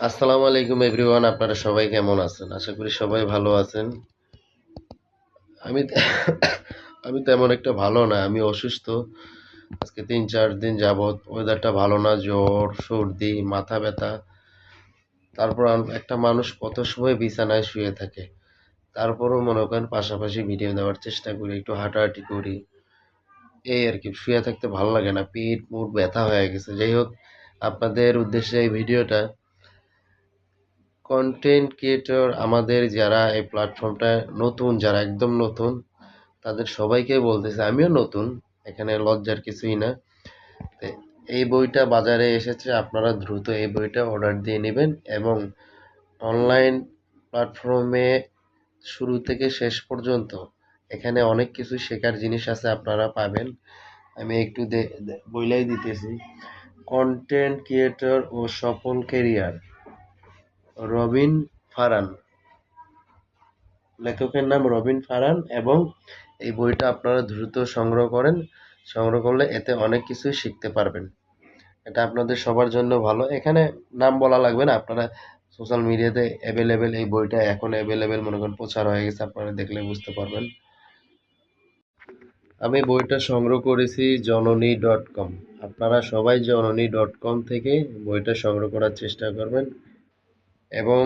আসসালামু আলাইকুম এভরিওয়ান, আপনারা সবাই কেমন আছেন? আশা করি সবাই ভালো আছেন। আমি আমি তেমন একটা ভালো না, আমি অসুস্থ। আজকে ৩-৪ দিন যাবৎ ওয়েদারটা ভালো না, জ্বর, সর্দি, মাথা ব্যথা। তারপর একটা মানুষ কত সময় বিছানায় শুয়ে থাকে, তারপরও মনে করেন পাশাপাশি ভিডিও দেওয়ার চেষ্টা করি, একটু হাঁটাহাঁটি করি, এই আর কি। শুয়ে থাকতে ভালো লাগে না, পিঠ মুঠ ব্যথা হয়ে গেছে। যাই হোক, আপনাদের উদ্দেশ্যে এই ভিডিওটা। কন্টেন্ট ক্রিয়েটর আমাদের যারা এই প্ল্যাটফর্মটা নতুন, যারা একদম নতুন, তাদের সবাইকে বলতেছে, আমিও নতুন, এখানে লজ্জার কিছুই না। তো এই বইটা বাজারে এসেছে, আপনারা দ্রুত এই বইটা অর্ডার দিয়ে নেবেন এবং অনলাইন প্ল্যাটফর্মে শুরু থেকে শেষ পর্যন্ত এখানে অনেক কিছু শেখার জিনিস আছে, আপনারা পাবেন। আমি একটু বইলাই দিতেছি। কন্টেন্ট ক্রিয়েটর ও সফল ক্যারিয়ার, রবিন ফারান। লেখকের নাম রবিন ফারান এবং এই বইটা আপনারা দ্রুত সংগ্রহ করেন। সংগ্রহ করলে এতে অনেক কিছুই শিখতে পারবেন। এটা আপনাদের সবার জন্য ভালো। এখানে নাম বলা লাগবে না, আপনারা সোশ্যাল মিডিয়াতে অ্যাভেলেবেল, এই বইটা এখন অ্যাভেলেবেল, মনে করেন প্রচার হয়ে গেছে, আপনারা দেখলে বুঝতে পারবেন। আমি বইটা সংগ্রহ করেছি জননী.com। আপনারা সবাই জননী.com থেকে বইটা সংগ্রহ করার চেষ্টা করবেন এবং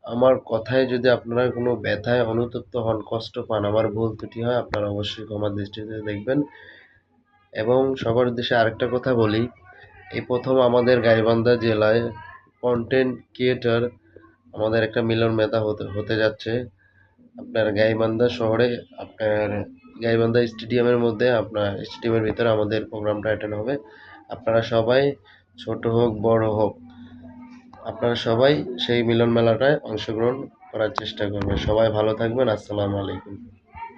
আমার কথায় যদি আপনারা কোনো ব্যথায় অনুতপ্ত হন, কষ্ট পান, আমার ভুল ত্রুটি হয়, আপনারা অবশ্যই ক্ষমা দৃষ্টিতে দেখবেন। এবং সবার উদ্দেশ্যে আরেকটা কথা বলি, এই প্রথম আমাদের গাইবান্ধা জেলায় কন্টেন্ট ক্রিয়েটর আমাদের একটা মিলন মেলা হতে হতে যাচ্ছে। আপনার গাইবান্ধা শহরে, আপনার গাইবান্ধা স্টেডিয়ামের মধ্যে, আপনার স্টেডিয়ামের ভিতরে আমাদের প্রোগ্রামটা অ্যাটেন্ড হবে। আপনারা সবাই, ছোট হোক বড় হোক, আপনারা সবাই সেই মিলন মেলাটায় অংশগ্রহণ করার চেষ্টা করবেন। সবাই ভালো থাকবেন। আসসালামু আলাইকুম।